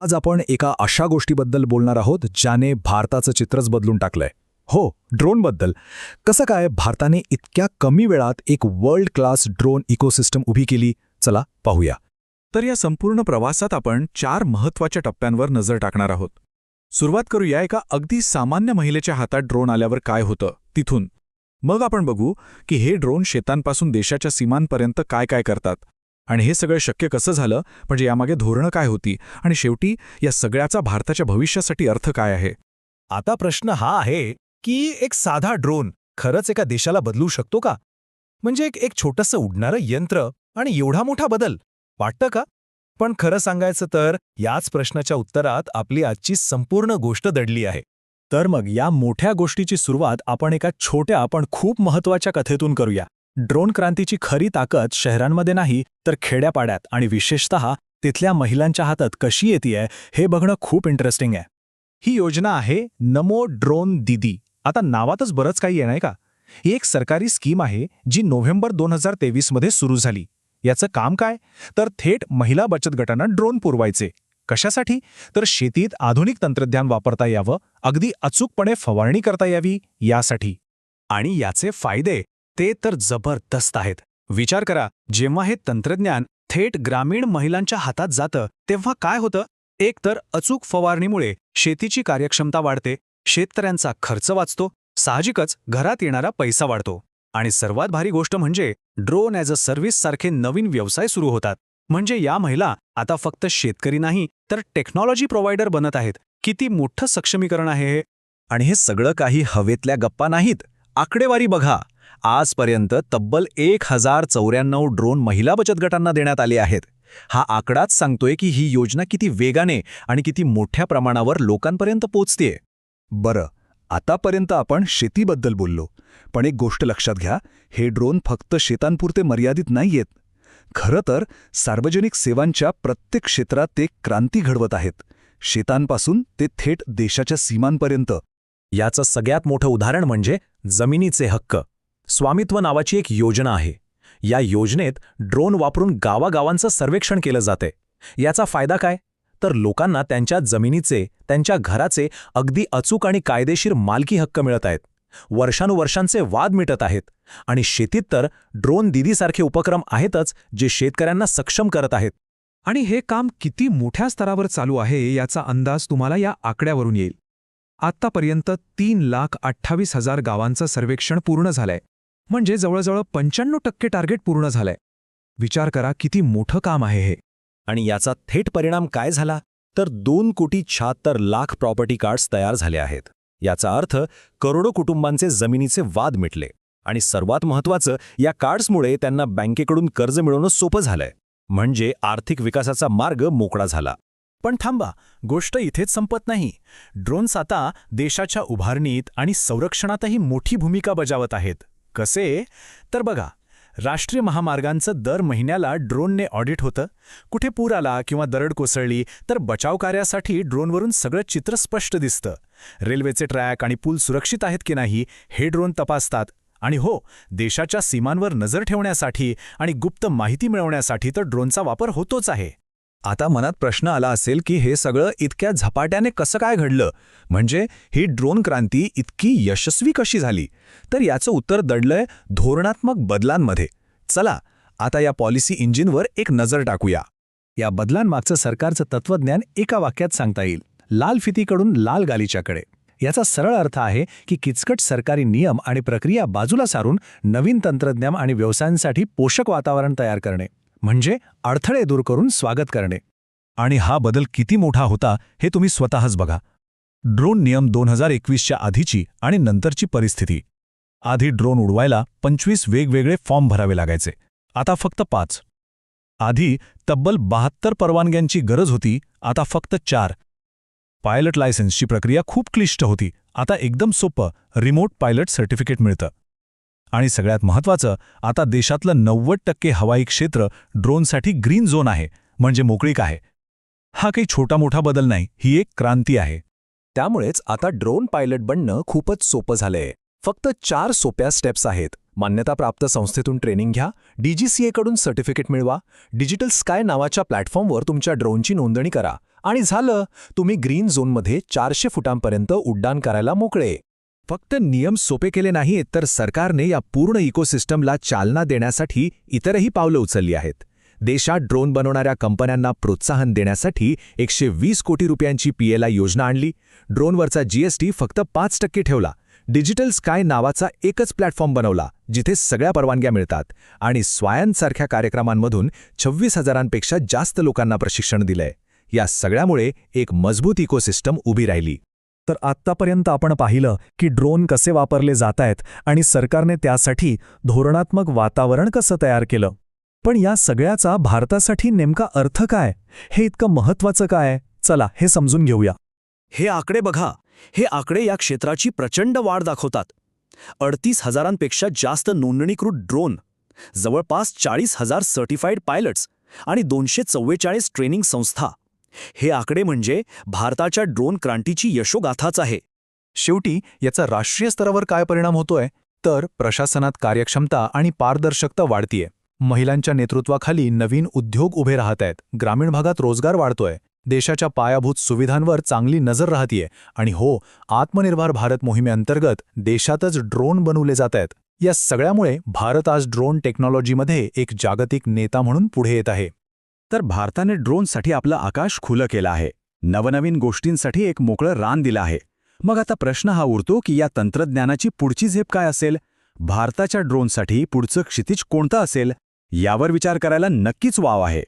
आज आपण एका अशा गोष्टीबद्दल बोलणार आहोत ज्याने भारताचं चित्रच बदलून टाकलंय. हो, ड्रोनबद्दल. कसं काय भारताने इतक्या कमी वेळात एक वर्ल्ड क्लास ड्रोन इकोसिस्टम उभी केली, चला पाहूया. तर या संपूर्ण प्रवासात आपण 4 महत्त्वाच्या टप्प्यांवर नजर टाकणार आहोत. सुरुवात करूया एका अगदी सामान्य महिलेच्या हातात ड्रोन आल्यावर काय होतं तिथून. मग आपण बघू की हे ड्रोन शेतांपासून देशाच्या सीमांपर्यंत काय काय करतात आणि हे सगळं शक्य कसं झालं, म्हणजे यामागे धोरणं काय होती आणि शेवटी या सगळ्याचा भारताच्या भविष्यासाठी अर्थ काय आहे. आता प्रश्न हा आहे की एक साधा ड्रोन खरंच एका देशाला बदलू शकतो का? म्हणजे एक छोटंसं उडणारं यंत्र आणि एवढा मोठा बदल वाटतं का? पण खरं सांगायचं तर याच प्रश्नाच्या उत्तरात आपली आजची संपूर्ण गोष्ट दडली आहे. तर मग या मोठ्या गोष्टीची सुरुवात आपण एका छोट्या पण खूप महत्त्वाच्या कथेतून करूया. ड्रोन क्रांतीची खरी ताकद शहरांमध्ये नाही तर खेड्यापाड्यात आणि विशेषतः तिथल्या महिलांच्या हातात कशी येतेय हे बघणं खूप इंटरेस्टिंग आहे. ही योजना आहे नमो ड्रोन दीदी. आता नावातच बरंच काही आहे नाही का? ही एक सरकारी स्कीम आहे जी नोव्हेंबर 2023 मध्ये सुरू झाली. याचं काम काय? तर थेट महिला बचत गटांना ड्रोन पुरवायचे. कशासाठी? तर शेतीत आधुनिक तंत्रज्ञान वापरता यावं, अगदी अचूकपणे फवारणी करता यावी यासाठी. आणि याचे फायदे ते तर जबरदस्त आहेत. विचार करा, जेव्हा हे तंत्रज्ञान थेट ग्रामीण महिलांच्या हातात जातं तेव्हा काय होतं? एक तर अचूक फवारणीमुळे शेतीची कार्यक्षमता वाढते, शेतकऱ्यांचा खर्च वाचतो, साहजिकच घरात येणारा पैसा वाढतो. आणि सर्वात भारी गोष्ट म्हणजे ड्रोन ॲज अ सर्व्हिस सारखे नवीन व्यवसाय सुरू होतात. म्हणजे या महिला आता फक्त शेतकरी नाही तर टेक्नॉलॉजी प्रोव्हायडर बनत आहेत. किती मोठं सक्षमीकरण आहे हे. आणि हे सगळं काही हवेतल्या गप्पा नाहीत. आकडेवारी बघा. आजपर्यंत तब्बल 1094 ड्रोन महिला बचत गटांना देण्यात आले आहेत. हा आकडाच सांगतोय की ही योजना किती वेगाने आणि किती मोठ्या प्रमाणावर लोकांपर्यंत पोचतेय. बरं, आतापर्यंत आपण शेतीबद्दल बोललो, पण एक गोष्ट लक्षात घ्या, हे ड्रोन फक्त शेतांपुरते मर्यादित नाहीयेत. खरं तर सार्वजनिक सेवांच्या प्रत्येक क्षेत्रात ते क्रांती घडवत आहेत, शेतांपासून ते थेट देशाच्या सीमांपर्यंत. याचं सगळ्यात मोठं उदाहरण म्हणजे जमिनीचे हक्क. स्वामित्व नावाची एक योजना आहे. या योजनेत ड्रोन वापरून गावागावांचं सर्वेक्षण केलं जाते. याचा फायदा काय? तर लोकांना त्यांच्या जमिनीचे, त्यांच्या घराचे अगदी अचूक आणि कायदेशीर मालकी हक्क मिळत आहेत. वर्षानुवर्षांचे वाद मिटत आहेत. आणि शेतीत तर ड्रोन दीदीसारखे उपक्रम आहेतच जे शेतकऱ्यांना सक्षम करत आहेत. आणि हे काम किती मोठ्या स्तरावर चालू आहे याचा अंदाज तुम्हाला या आकड्यावरून येईल. आत्तापर्यंत 3,28,000 गावांचं सर्वेक्षण पूर्ण झालंय. म्हणजे जवळजवळ 95% टार्गेट पूर्ण झालंय. विचार करा किती मोठं काम आहे हे. आणि याचा थेट परिणाम काय झाला? तर 2,76,00,000 प्रॉपर्टी कार्ड्स तयार झाले आहेत. याचा अर्थ करोडो कुटुंबांचे जमिनीचे वाद मिटले. आणि सर्वात महत्त्वाचं, या कार्ड्समुळे त्यांना बँकेकडून कर्ज मिळवणं सोपं झालंय. म्हणजे आर्थिक विकासाचा मार्ग मोकळा झाला. पण थांबा, गोष्ट इथेच संपत नाही. ड्रोन्स आता देशाच्या उभारणीत आणि संरक्षणातही मोठी भूमिका बजावत आहेत. कसे? तर बघा, राष्ट्रीय महामार्गांचं दर महिन्याला ड्रोनने ऑडिट होतं. कुठे पूर आला किंवा दरड कोसळली तर बचाव कार्यासाठी ड्रोनवरून सगळं चित्र स्पष्ट दिसतं. रेल्वेचे ट्रॅक आणि पूल सुरक्षित आहेत की नाही हे ड्रोन तपासतात. आणि हो, देशाच्या सीमांवर नजर ठेवण्यासाठी आणि गुप्त माहिती मिळवण्यासाठी तर ड्रोनचा वापर होतोच आहे. आता मनात प्रश्न आला असेल की हे सगळं इतक्या झपाट्याने कसं काय घडलं? म्हणजे ही ड्रोन क्रांती इतकी यशस्वी कशी झाली? तर याचं उत्तर दडलंय धोरणात्मक बदलांमध्ये. चला आता या पॉलिसी इंजिनवर एक नजर टाकूया. या बदलांमागचं सरकारचं तत्वज्ञान एका वाक्यात सांगता येईल: लाल फितीकडून लाल गालिच्याकडे. याचा सरळ अर्थ आहे की किचकट सरकारी नियम आणि प्रक्रिया बाजूला सारून नवीन तंत्रज्ञान आणि व्यवसायांसाठी पोषक वातावरण तयार करणे. म्हणजे अडथळे दूर करून स्वागत करणे. आणि हा बदल किती मोठा होता हे तुम्ही स्वतःच बघा. ड्रोन नियम 2021च्या आधीची आणि नंतरची परिस्थिती. आधी ड्रोन उडवायला 25 वेगवेगळे फॉर्म भरावे लागायचे. आता फक्त 5. आधी तब्बल 72 परवानग्यांची गरज होती, आता फक्त 4. पायलट लायसन्सची प्रक्रिया खूप क्लिष्ट होती, आता एकदम सोपं रिमोट पायलट सर्टिफिकेट मिळतं. आणि सगळ्यात महत्त्वाचं, आता देशातलं 90% हवाई क्षेत्र ड्रोनसाठी ग्रीन झोन आहे, म्हणजे मोकळीक आहे. हा काही छोटा मोठा बदल नाही, ही एक क्रांती आहे. त्यामुळेच आता ड्रोन पायलट बनणं खूपच सोपं झालंय. फक्त 4 सोप्या स्टेप्स आहेत. मान्यताप्राप्त संस्थेतून ट्रेनिंग घ्या, DGCA कडून सर्टिफिकेट मिळवा, डिजिटल स्काय नावाच्या प्लॅटफॉर्मवर तुमच्या ड्रोनची नोंदणी करा आणि झालं, तुम्ही ग्रीन झोनमध्ये 400 फुटांपर्यंत उड्डाण करायला मोकळे. फक्त नियम सोपे केले नाहीत तर सरकारने या पूर्ण इकोसिस्टमला चालना देण्यासाठी इतरही पावलं उचलली आहेत. देशात ड्रोन बनवणाऱ्या कंपन्यांना प्रोत्साहन देण्यासाठी 120 कोटी रुपयांची PLI योजना आणली. ड्रोनवरचा GST फक्त 5% ठेवला. डिजिटल स्काय नावाचा एकच प्लॅटफॉर्म बनवला जिथे सगळ्या परवानग्या मिळतात आणि स्वायंसारख्या कार्यक्रमांमधून 26,000पेक्षा जास्त लोकांना प्रशिक्षण दिलंय. या सगळ्यामुळे एक मजबूत इकोसिस्टम उभी राहिली. तर आत्तापर्यंत आपण पाहिलं की ड्रोन कसे वापरले जात आहेत आणि सरकारने त्यासाठी धोरणात्मक वातावरण कसं तयार केलं. पण या सगळ्याचा भारतासाठी नेमका अर्थ काय? हे इतकं महत्त्वाचं काय? चला हे समजून घेऊया. हे आकडे बघा. हे आकडे या क्षेत्राची प्रचंड वाढ दाखवतात. 38,000पेक्षा जास्त नोंदणीकृत ड्रोन, जवळपास 40,000 सर्टिफाईड पायलट्स आणि 244 ट्रेनिंग संस्था. हे आकडे म्हणजे भारताच्या ड्रोन क्रांतीची यशोगाथाच आहे. शेवटी याचा राष्ट्रीय स्तरावर काय परिणाम होतोय? तर प्रशासनात कार्यक्षमता आणि पारदर्शकता वाढतीये. महिलांच्या नेतृत्वाखाली नवीन उद्योग उभे राहत आहेत. ग्रामीण भागात रोजगार वाढतोय. देशाच्या पायाभूत सुविधांवर चांगली नजर राहतीये. आणि हो, आत्मनिर्भर भारत मोहिमेअंतर्गत देशातच ड्रोन बनवले जात आहेत. या सगळ्यामुळे भारत आज ड्रोन टेक्नॉलॉजीमध्ये एक जागतिक नेता म्हणून पुढे येत आहे. तर भारताने ड्रोनसाठी आपलं आकाश खुलं केलं आहे. नवनवीन गोष्टींसाठी एक मोकळं रान दिलं आहे. मग आता प्रश्न हा उरतो की या तंत्रज्ञानाची पुढची झेप काय असेल? भारताच्या ड्रोनसाठी पुढचं क्षितिज कोणतं असेल? यावर विचार करायला नक्कीच वाव आहे.